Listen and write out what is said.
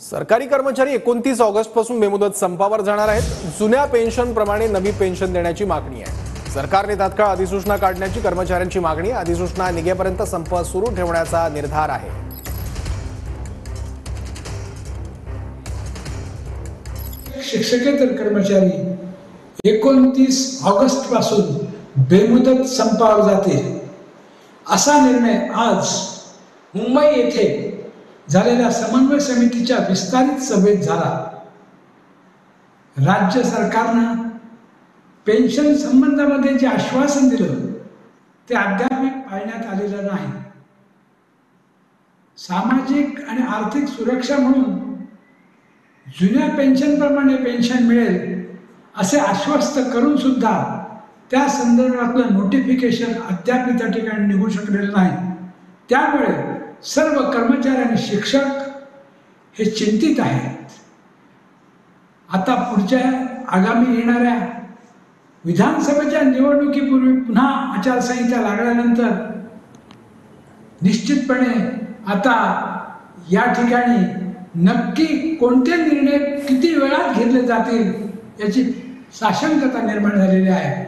सरकारी कर्मचारी 29 ऑगस्ट पासून बेमुदत संपावर जाणार आहेत। जुन्या पेन्शन प्रमाणे नवी पेन्शन देण्याची मागणी आहे। सरकारने तात्काळ अधिसूचना काढण्याची कर्मचाऱ्यांची मागणी। अधिसूचना निघेपर्यंत संप सुरू ठेवण्याचा निर्धार आहे। शिक्षकेतर कर्मचारी 29 ऑगस्ट पासून बेमुदत संपावर जातील असा निर्णय आज मुंबई येथे झालेल्या समन्वय समितीच्या विस्तारित सभेत झाला। राज्य सरकारने पेन्शन संबंधामध्ये जे आश्वासन दिलं ते अद्याप पाळण्यात आलेलं नाही। सामाजिक आणि आर्थिक सुरक्षा म्हणून जुन्या पेन्शन प्रमाणे पेन्शन मिळेल असे आश्वस्त करून सुद्धा त्या संदर्भातलं नोटिफिकेशन अद्याप त्या ठिकाणी निघू शकलेलं नाही। त्यामुळे सर्व कर्मचारी आणि शिक्षक हे चिंतित आहेत। आता पुढच्या आगामी येणाऱ्या विधानसभेच्या निवडणुकीपूर्वी पुन्हा आचारसंहिता लागल्यानंतर निश्चितपणे आता या ठिकाणी नक्की कोणते निर्णय किती वेळात घेतले जातील याची साशंकता निर्माण झालेली आहे।